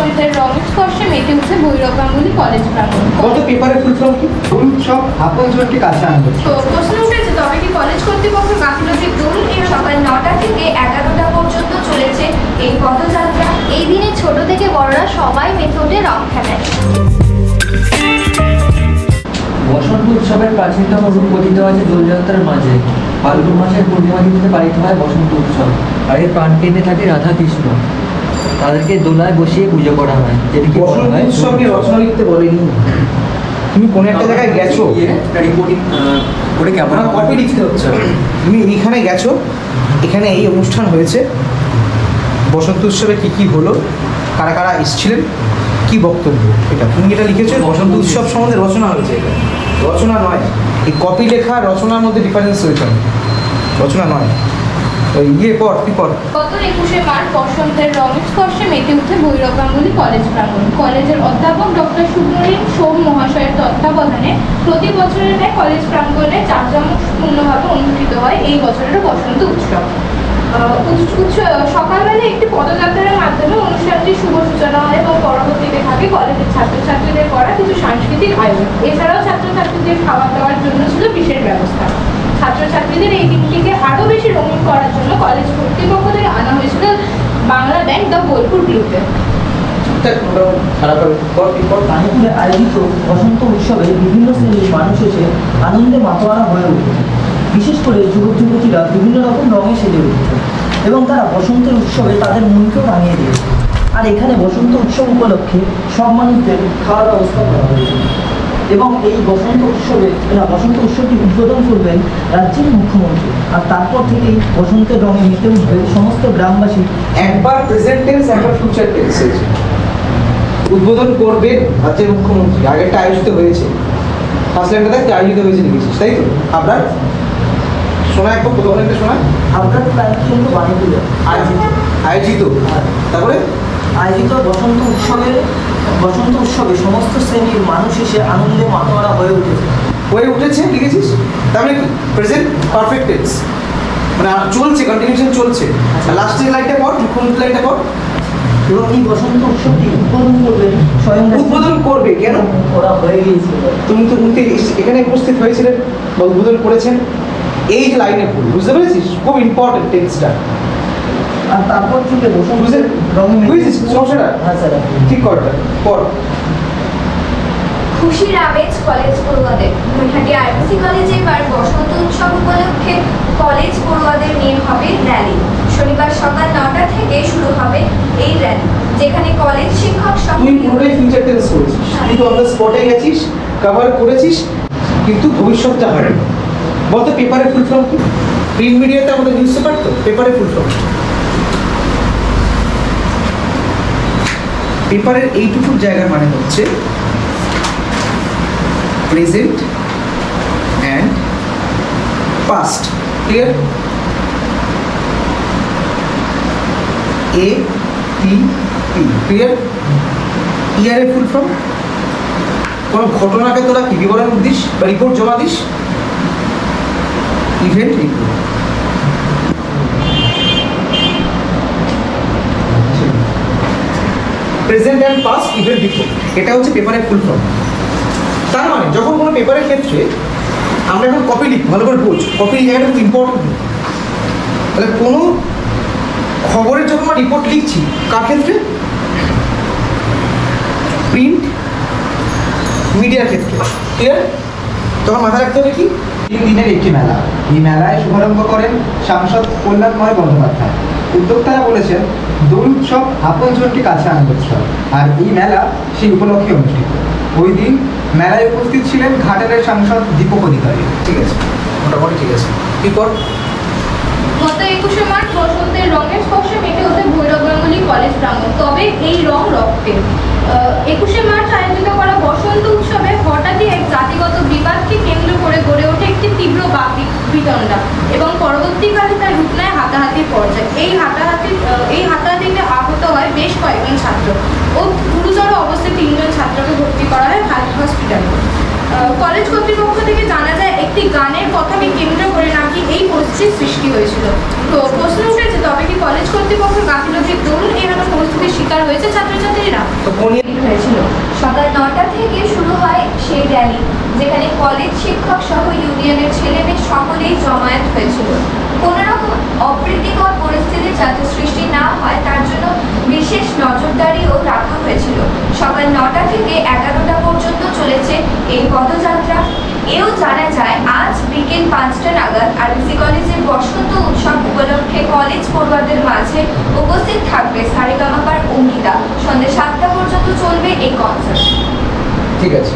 বসন্তের রঙের স্পর্শে মেতে উঠছে ভৈরব গাঙ্গুলি কলেজ প্রাঙ্গণ। কত পেপারে ফুল ফর্ম কি দোল উৎসব আপনজনকে কাছে আনবে। তো প্রশ্ন উঠেছে, তবে কি কলেজ কর্তৃপক্ষের গাফিলতির দরুন এই সকাল 9টা থেকে 11টা পর্যন্ত চলেছে এই পদযাত্রা। এই দিনে ছোট থেকে বড়রা সবাই মেতে ওঠে রং খেলায়। বসন্ত উৎসবের প্রাচীনতম রূপ কথিত আছে দোলযাত্রার মাঝে। ফাল্গুন মাসের পূর্ণিমা তিথিতে পালিত হয় বসন্ত উৎসব। আর এর প্রাণকেন্দ্রে থাকে রাধা কৃষ্ণ। তাদেরকে দোলায় বসিয়ে পুজো করা হয়। যেদিকে বসন্ত উৎসবকে রচনা লিখতে বলেনি। তুমি কোনো একটা জায়গায় গেছো, রিপোর্টিং করে কেমন কপি লিখতে হচ্ছে। তুমি এইখানে গেছো, এখানে এই অনুষ্ঠান হয়েছে, বসন্ত উৎসবে কি কি হলো, কারা কারা এসেছিলেন, কি বক্তব্য, এটা তুমি এটা লিখেছো। বসন্ত উৎসব সম্বন্ধে রচনা হয়েছে, রচনা নয়। এই কপি লেখা রচনার মধ্যে ডিফারেন্স রয়েছে, রচনা নয়। ওই পর কি পর গত 21শে মার্চ বসন্তের রঙের স্পর্শে মেতে উঠে ভৈরব গাঙ্গুলি কলেজ প্রাঙ্গণ। কলেজের অধ্যাপক ডক্টর সুব্রনীল সোম মহাশয়ের তত্ত্বাবধানে প্রতি বছরের ন্যায় কলেজ প্রাঙ্গণে জাঁকজমকপূর্ণভাবে অনুষ্ঠিত হয় এই বছরের বসন্ত উৎসব। সকালবেলা একটি পদযাত্রার মাধ্যমে অনুষ্ঠানটির শুভ সূচনা হয় এবং পরবর্তীতে থাকে কলেজের ছাত্রছাত্রীদের করা কিছু সাংস্কৃতিক আয়োজন। এছাড়াও ছাত্রছাত্রীদের খাওয়া দাওয়ার জন্য ছিল বিশেষ ব্যবস্থা। ছাত্রছাত্রীদের এই দিনটিকে আরও বেশি রঙিন করার জন্য কলেজ কর্তৃপক্ষ থেকে আনা হয়েছিল বাংলা ব্যান্ড দ্য বোলপুর গ্রুপে। কানপুরে আয়োজিত বসন্ত উৎসবে বিভিন্ন শ্রেণীর মানুষ এসে আনন্দে মাতোয়ারা হয়ে উঠেছে। বিশেষ করে যুবক যুবতীরা বিভিন্ন রকম রঙে সেজে উঠেছে এবং তারা বসন্তের উৎসবে তাদের মনকেও রাঙিয়ে দিয়েছে। আর এখানে বসন্ত উৎসব উপলক্ষে সব মানুষদের খাওয়ার ব্যবস্থা করা হয়েছে এবং এই বসন্ত উৎসবটি উদ্বোধন করবেন রাজ্যের মুখ্যমন্ত্রী। আর তারপর থেকেই বসন্তের রঙে মেতে উঠবে সমস্ত গ্রামবাসী। একবার প্রেজেন্ট টেন্স, একবার ফিউচার টেন্স। উদ্বোধন করবেন রাজ্যের মুখ্যমন্ত্রী, আগেরটা আয়োজিত হয়েছে, ফার্স্ট লাইনটা দেখতে আয়োজিত হয়েছে লিখেছিস, তাই তো? আপনার শোনা একবার প্রথম লাইনটা শোনা। আপনার কিন্তু বাণীগুলো আয়োজিত, তারপরে আয়োজিত বসন্ত উৎসবে সমস্ত শ্রেণীর মানুষ এসে আনন্দে মাতোয়ারা হয়ে উঠেছে লিখেছিস। তারপরে কি প্রেজেন্ট পারফেক্ট টেন্স, মানে চলছে, কন্টিনিউশন চলছে। লাস্টের লাইনটা পর, মুখ্যমন্ত্রী লাইনটা পর। এবং এই বসন্ত উৎসবটি উদ্বোধন করবে স্বয়ং। উদ্বোধন করবে কেন? ওরা হয়ে গিয়েছিল। তুমি তো এখানে উপস্থিত হয়েছিলেন বা উদ্বোধন করেছেন। এই যে লাইনে ভুল, বুঝতে পেরেছিস? খুব ইম্পর্টেন্ট টেন্সটা। আর তারপর থেকে বুঝেছিস সমস্যাটা? হ্যাঁ স্যার, ঠিক করটা পর। খুশির আমেজ কলেজ পড়ুয়াদের। নৈহাটি আরবিসি কলেজে এবার বসন্ত উৎসব উপলক্ষে কলেজ পড়ুয়াদের নিয়ে হবে র্যালি। শনিবার সকাল 9টা থেকে শুরু হবে এই র্যালি, যেখানে কলেজ শিক্ষক তুই পুরোটাই ফিউচার টেন্স করেছিস, কিন্তু অন দ্য স্পটে গেছিস, কভার করেছিস, কিন্তু ভবিষ্যৎটা হবে। বলতো পেপারের ফুল ফর্ম কি? প্রিন্ট মিডিয়াতে আমাদের নিউজ পেপার, তো পেপারের ফুল ফর্ম। পেপারের এইটুকু জায়গার মানে হচ্ছে present and past. Clear? APP clear? ইয়ারের ফুল ফর্ম কোনো ঘটনাকে তোরা কি বিবরণ দিস বা রিপোর্ট জমা this? Event report. Present and past event report, এটা হচ্ছে পেপারের ফুল ফর্ম। তার মানে যখন কোনো পেপারের ক্ষেত্রে আমরা এখন কপি লিখি, ভালো করে বোঝ, কপি জায়গাটা খুব ইম্পর্টেন্ট। তাহলে কোনো খবরের যখন আমরা রিপোর্ট লিখছি, কার ক্ষেত্রে? প্রিন্ট মিডিয়ার ক্ষেত্রে। ক্লিয়ার? তখন মাথায় রাখতে হবে কি, 3 দিনের একটি মেলা। এই মেলায় শুভারম্ভ করেন সাংসদ কল্যাণময় বন্দ্যোপাধ্যায়। উদ্যোক্তারা বলেছেন দোল উৎসব আপনজনকে কাছে আনন্দ উৎসব, আর এই মেলা সেই উপলক্ষে অনুষ্ঠিত। ওই দিন মেলায় উপস্থিত ছিলেন ঘাটালের সাংসদ দীপক অধিকারী। ঠিক আছে, মোটামুটি ঠিক আছে। এরপর গত 21শে মার্চ বসন্তের রঙের স্পর্শে মেতে ওঠে ভৈরব গাঙ্গুলি কলেজ প্রাঙ্গণ। তবে এই রং রক্তের। 21শে মার্চ আয়োজিত করা বসন্ত উৎসবে হঠাৎই এক জাতিগত বিবাদকে কেন্দ্র করে গড়ে ওঠে একটি তীব্র বিতণ্ডা এবং পরবর্তীকালে তার রূপ নেয় হাতাহাতির পর্যায়ে। এই হাতাহাতিতে আহত হয় বেশ কয়েকজন ছাত্র ও গুরুতর অবস্থায় 3 জন ছাত্রকে ভর্তি করা হয় হসপিটালে। কলেজ কর্তৃপক্ষ থেকে জানা যায় একটি গানের কথাকে কেন্দ্র করে নাকি এই পরিস্থিতির সৃষ্টি হয়েছিল। তো প্রশ্ন উঠেছে, তবে কি কলেজ কর্তৃপক্ষের গাফিলতির দরুন এরকম পরিস্থিতির শিকার হয়েছে ছাত্রছাত্রীরা? তো কোন হয়েছিল। সকাল 9টা থেকে শুরু হয় সেই র্যালি, যেখানে কলেজ শিক্ষক সহ ইউনিয়নের ছেলেমেয়ে সকলেই জমায়েত হয়েছিল। কোনো রকম অপ্রীতিকর পরিস্থিতি যাতে সৃষ্টি না হয় তার জন্য বিশেষ নজরদারিও রাখা হয়েছিল। সকাল 9টা থেকে 11টা পর্যন্ত চলেছে এই পদযাত্রা। এও জানা যায় আজ বিকেল 5টা নাগাদ আরবিসি কলেজের বসন্ত উৎসব উপলক্ষে কলেজ পড়ুয়াদের মাঝে উপস্থিত থাকবে সারেগামাপার অঙ্কিতা। সন্ধ্যে 7টা পর্যন্ত চলবে এই কনসার্ট। ঠিক আছে,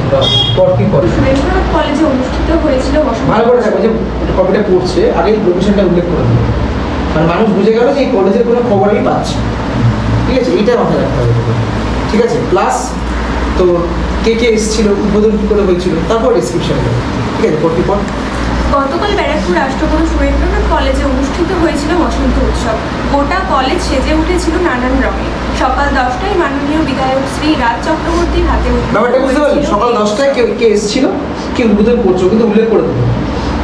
পর কি করে সুরেন্দ্রনাথ কলেজে অনুষ্ঠিত হয়েছিল বসন্ত ভালো করে থাকবে যে কপিটা পড়ছে আগে লোকেশনটা উল্লেখ করে দেবে, মানে মানুষ বুঝে গেল যে এই কলেজের কোনো খবর আমি পাচ্ছি। ঠিক আছে, এইটা মাথায় রাখতে হবে। ঠিক আছে, প্লাস তো কে কে এসেছিল, উদ্বোধন কী করে হয়েছিল, তারপর ডিসক্রিপশন দেবে। ঠিক আছে, পর কি পর গতকাল ব্যারাকপুর রাষ্ট্রগুরু সুরেন্দ্রনাথ কলেজে অনুষ্ঠিত হয়েছিল বসন্ত উৎসব। গোটা কলেজ সেজে উঠেছিল নানান রঙে। সকাল 10টায় মাননীয় বিধায়ক শ্রী রাজ চক্রবর্তীর হাতে ব্যাপারটা বুঝতে পারলি? সকাল 10টায় কে এসেছিল, কে উদ্বোধন করছো, কিন্তু উল্লেখ করে দেবে।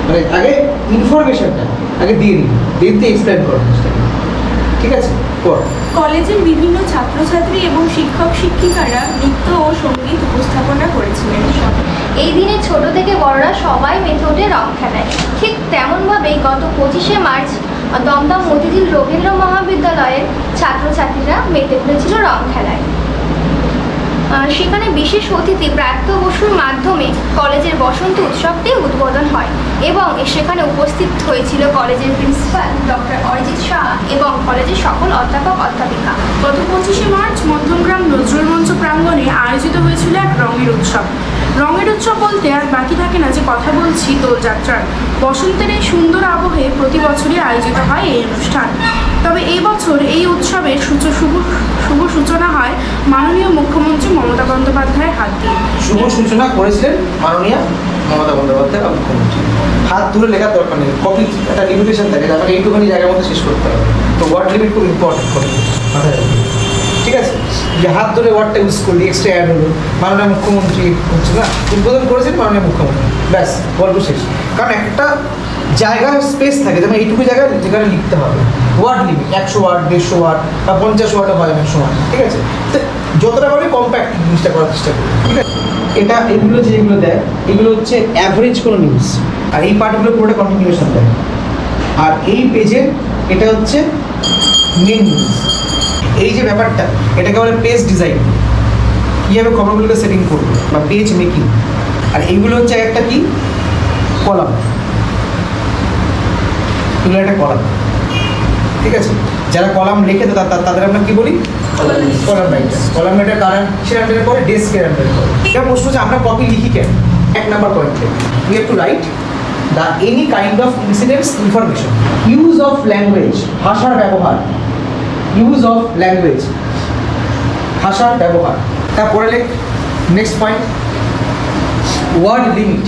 মানে আগে ইনফরমেশনটা আগে দিয়ে দিতে এক্সপ্লেন করো। ঠিক আছে, পর কলেজের বিভিন্ন ছাত্রছাত্রী এবং শিক্ষক শিক্ষিকারা নৃত্য ও সঙ্গীত উপস্থাপনা করেছিলেন। এই দিনে ছোট থেকে বড়রা সবাই মেতে ওঠে রং খেলায়। ঠিক তেমনভাবেই গত 25শে মার্চ দমদম মতিঝিল রবীন্দ্র মহাবিদ্যালয়ের ছাত্রছাত্রীরা মেতে উঠেছিল রং খেলায়। সেখানে বিশেষ অতিথি প্রাপ্ত বসুর মাধ্যমে কলেজের বসন্ত উৎসবটি উদ্বোধন হয় এবং সেখানে উপস্থিত হয়েছিল কলেজের প্রিন্সিপাল ডক্টর অরিজিৎ শাহ এবং কলেজের সকল অধ্যাপক অধ্যাপিকা। গত 25শে মার্চ মধ্যমগ্রাম নজরুল মঞ্চ প্রাঙ্গণে আয়োজিত হয়েছিল এক রঙের উৎসব। রঙের উৎসব বলতে আর বাকি থাকে না যে কথা বলছি দোলযাত্রার। বসন্তের এই সুন্দর আবহে প্রতি বছরই আয়োজিত হয় এই অনুষ্ঠান। তবে এই বছর এই উৎসবের শুভ সূচনা হয় মাননীয় মুখ্যমন্ত্রী মমতা বন্দ্যোপাধ্যায়ের হাত দিয়ে। শুভ সূচনা করেছিলেন মাননীয় মমতা বন্দ্যোপাধ্যায় মুখ্যমন্ত্রী। হাত ধরে লেখার দরকার নেই, কপি একটা লিমিটেশন থাকে, আমাকে এইটুখানি জায়গার মধ্যে শেষ করতে হবে। তো ওয়ার্ড লিমিট খুব ইম্পর্টেন্ট করে মাথায় রাখবে। ঠিক আছে, যে হাত ধরে ওয়ার্ডটা ইউজ করলি, এক্সট্রা অ্যাড হলো, মাননীয় মুখ্যমন্ত্রী হচ্ছে না, উদ্বোধন করেছেন মাননীয় মুখ্যমন্ত্রী, ব্যাস গল্প শেষ। কারণ একটা জায়গার স্পেস থাকে, যেমন এইটুকু জায়গায় যেখানে লিখতে হবে ওয়ার্ড লিমিট 100 ওয়ার্ড, 150 ওয়ার্ড বা 50 ওয়ার্ডও হয় অনেক সময়। ঠিক আছে, তো যতটা পারে কম্প্যাক্ট জিনিসটা করার চেষ্টা করি। ঠিক আছে, এগুলো যেগুলো দেয় এগুলো হচ্ছে অ্যাভারেজ কোনো নিউজ, আর এই পার্টগুলো পুরোটা কন্টিনিউশন দেয়। আর এই পেজে এটা হচ্ছে মেন নিউজ। এই যে ব্যাপারটা, এটাকে বলে পেজ ডিজাইন, কীভাবে খবরগুলোকে সেটিং করবে বা পেজ মেকিং। আর এইগুলো হচ্ছে একটা কি কলাম, এগুলো একটা কলাম। ঠিক আছে, যারা কলাম লেখে তো তাদের আমরা কি বলি, কলাম রাইটার। কলাম রাইটার কারা কিসের আন্ডারে পড়ে, ডেস্কের আন্ডারে পড়ে। এটা প্রশ্ন হচ্ছে আমরা কপি লিখি কেন? 1 নাম্বার পয়েন্টে we have to write the any kind of incidents information. Use of language, ভাষার ব্যবহার, ইউজ অফ ল্যাঙ্গুয়েজ, ভাষার ব্যবহার। তারপরে লেখ নেক্সট পয়েন্ট, ওয়ার্ড লিমিট।